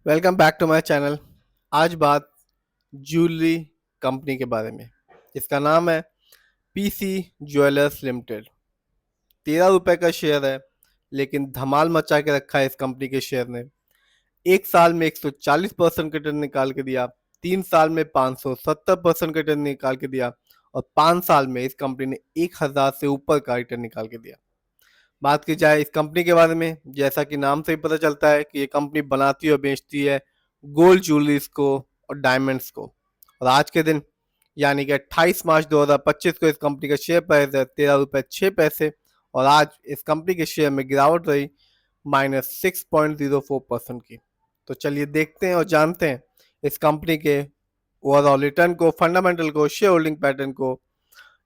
Welcome back to my channel. आज बात jewellery company के बारे में। इसका नाम है पीसी ज्वेलर्स लिमिटेड। 13 रुपए का शेयर है, लेकिन धमाल मचा के रखा है इस कंपनी के शेयर ने। एक साल में 140% रिटर्न निकाल के दिया, 3 साल में 570% रिटर्न निकाल के दिया, और 5 साल में इस कंपनी ने 1000 से ऊपर का रिटर्न निकाल के दिया। बात की जाए इस कंपनी के बारे में, जैसा कि नाम से ही पता चलता है कि ये कंपनी बनाती और बेचती है गोल्ड ज्वेलरीज को और डायमंड्स को। और आज के दिन यानी कि 28 मार्च 2025 को इस कंपनी का शेयर प्राइस है 13 रुपये 6 पैसे। और आज इस कंपनी के शेयर में गिरावट रही -6.04% की। तो चलिए देखते हैं और जानते हैं इस कंपनी के ओवरऑल रिटर्न को, फंडामेंटल को, शेयर होल्डिंग पैटर्न को।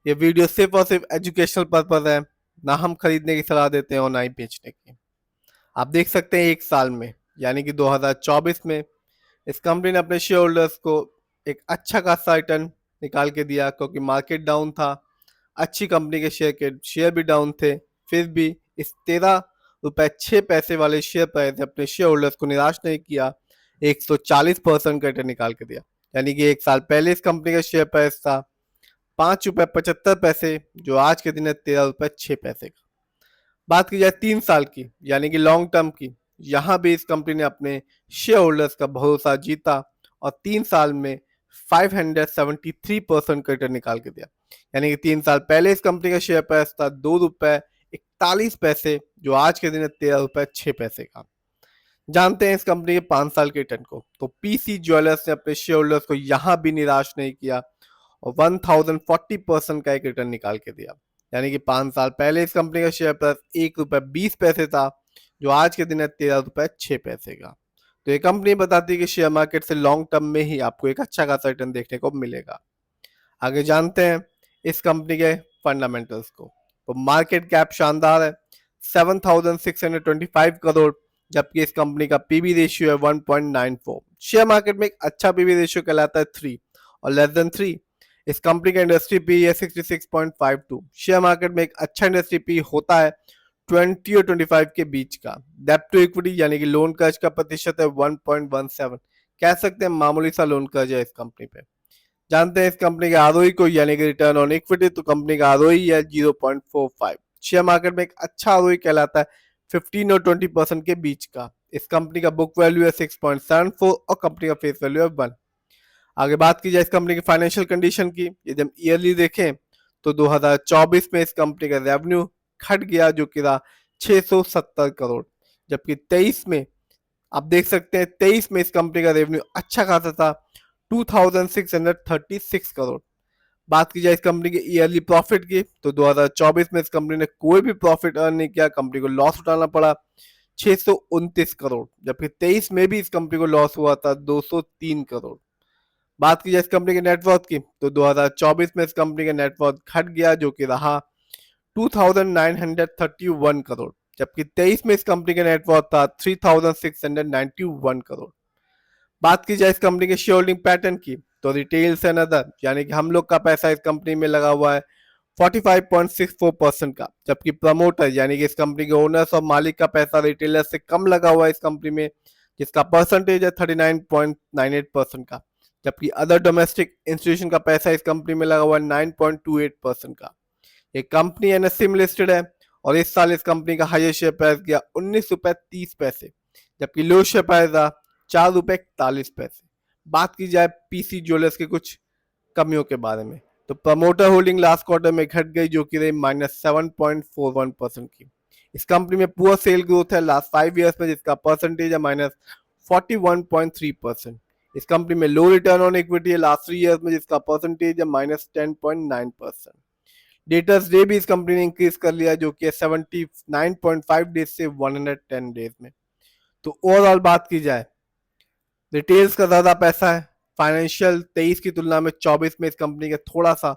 ये वीडियो सिर्फ और सिर्फ एजुकेशनल पर्पज है, ना हम खरीदने की सलाह देते हैं और ना ही बेचने की। आप देख सकते हैं एक साल में यानी कि 2024 में इस कंपनी ने अपने शेयर होल्डर्स को एक अच्छा खासा रिटर्न निकाल के दिया, क्योंकि मार्केट डाउन था। अच्छी कंपनी के शेयर भी डाउन थे। फिर भी इस 13 रुपये 6 पैसे वाले शेयर प्राइस ने अपने शेयर होल्डर्स को निराश नहीं किया, 140% का रिटर्न निकाल के दिया। यानी कि एक साल पहले इस कंपनी का शेयर प्राइस था 5 रुपये 75 पैसे, जो आज के दिन है 13 रुपये 6 पैसे का। बात की जाए 3 साल की यानी कि लॉन्ग टर्म की, यहाँ भी इस कंपनी ने अपने शेयर होल्डर्स का भरोसा जीता और 3 साल में 573% का रिटर्न निकाल के दिया। यानी कि 3 साल पहले इस कंपनी का शेयर प्राइस था 2 रुपये 41 पैसे, जो आज के दिन है 13 रुपये 6 पैसे का। जानते हैं इस कंपनी के 5 साल के रिटर्न को। तो पीसी ज्वेलर्स ने अपने शेयर होल्डर्स को यहाँ भी निराश नहीं किया और 1040% का एक रिटर्न निकाल के दिया। यानी कि 5 साल पहले इस कंपनी का शेयर प्राइस 1 रुपये 20 पैसे था, जो आज के दिन है 13 रुपये 6 पैसे का। तो ये कंपनी बताती है कि शेयर मार्केट से लॉन्ग टर्म में ही आपको एक अच्छा खासा रिटर्न देखने को मिलेगा। आगे जानते हैं इस कंपनी के फंडामेंटल्स को। तो मार्केट कैप शानदार है, 7625 करोड़, जबकि इस कंपनी का पीबी रेशियो है 1.94। शेयर मार्केट में एक अच्छा पीबी रेशियो कहलाता है 3 और लेस देन 3। इस कंपनी का इंडस्ट्री पी है 66.52। शेयर मार्केट में एक अच्छा इंडस्ट्री पी होता है 20 और 25 के बीच का। डेब्ट टू इक्विटी यानी कि लोन कर्ज का प्रतिशत है 1.17। कह सकते हैं मामूली सा लोन कर्ज है इस कंपनी पे। जानते हैं इस कंपनी के आरओई को यानी कि रिटर्न ऑन इक्विटी। तो कंपनी का आरओई है 0.45। शेयर मार्केट में एक अच्छा आरओई कहलाता है 15 और 20% के बीच का। इस कंपनी का बुक वैल्यू है 6.74 और कंपनी का फेस वैल्यू है 1। आगे बात की जाए इस कंपनी की फाइनेंशियल कंडीशन की, यदि हम ईयरली देखें तो 2024 में इस कंपनी का रेवेन्यू घट गया, जो कि रहा 670 करोड़, जबकि 23 में आप देख सकते हैं 23 में इस कंपनी का रेवेन्यू अच्छा खासा था 2636 करोड़। बात की जाए इस कंपनी के ईयरली प्रॉफिट की, तो 2024 में इस कंपनी ने कोई भी प्रॉफिट अर्न नहीं किया, कंपनी को लॉस उठाना पड़ा 629 करोड़, जबकि 23 में भी इस कंपनी को लॉस हुआ था 203 करोड़। बात की जाए इस कंपनी के नेटवर्थ की, तो 2024 में इस कंपनी का नेटवर्थ घट गया, जो कि रहा 2931 करोड़, जबकि 23 में इस कंपनी का नेटवर्थ था 3691 करोड़। बात की जाए इस कंपनी के शेयर होल्डिंग पैटर्न की, तो रिटेल्स एंड अदर यानी कि हम लोग का पैसा इस कंपनी में लगा हुआ है 45.64% का, जबकि प्रमोटर यानी कि इस कंपनी के ओनर्स और मालिक का पैसा रिटेलर से कम लगा हुआ है इस कंपनी में, जिसका परसेंटेज है 39.98% का। जबकि अदर डोमेस्टिक इंस्टीट्यूशन का पैसा इस कंपनी में लगा हुआ है 9.28% का। ये कंपनी एनएससी में लिस्टेड है और इस साल इस कंपनी का हाईएस्ट शेयर प्राइस गया 19 रुपये 30 पैसे, जबकि लो शेयर प्राइस रहा 4 रुपये 41 पैसे। बात की जाए पीसी ज्वेलर्स के कुछ कमियों के बारे में, तो प्रमोटर होल्डिंग लास्ट क्वार्टर में घट गई, जो कि रही -7.41% की। इस कंपनी में पुअर सेल ग्रोथ है लास्ट 5 ईयर्स में, जिसका परसेंटेज है -41.3%। इस कंपनी में लो रिटर्न ऑन इक्विटी है लास्ट 3 ईयर्स में, जिसका परसेंटेज है -10.9%। डेटर्स डे भी इस कंपनी ने इंक्रीज कर लिया, जो कि 79.5 डेज से 110 डेज में। तो ओवरऑल बात की जाए, रिटेल्स का ज्यादा पैसा है। फाइनेंशियल 23 की तुलना में 24 में इस कंपनी का थोड़ा सा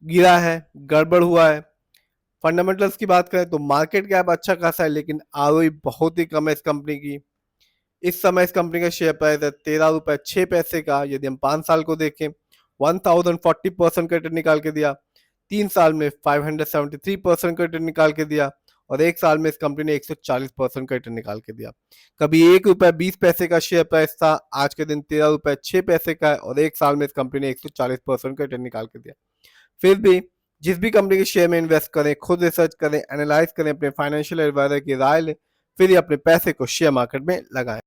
गिरा है, गड़बड़ हुआ है। फंडामेंटल्स की बात करें तो मार्केट कैप अच्छा खासा है, लेकिन आरओई बहुत ही कम है इस कंपनी की। इस समय इस कंपनी का शेयर प्राइस है 13 रुपये 6 पैसे का। यदि हम 5 साल को देखें 1040% का रिटर्न निकाल के दिया, 3 साल में 573% का रिटर्न निकाल के दिया, और एक साल में इस कंपनी ने 140% का रिटर्न निकाल के दिया। कभी ₹1.20 का शेयर प्राइस था, आज के दिन ₹13.06 का है और एक साल में इस कंपनी ने 140% का रिटर्न निकाल के दिया। फिर भी जिस भी कंपनी के शेयर में इन्वेस्ट करें, खुद रिसर्च करें, एनालाइज करें, अपने फाइनेंशियल एडवाइजर की राय लें, फिर ही अपने पैसे को शेयर मार्केट में लगाएं।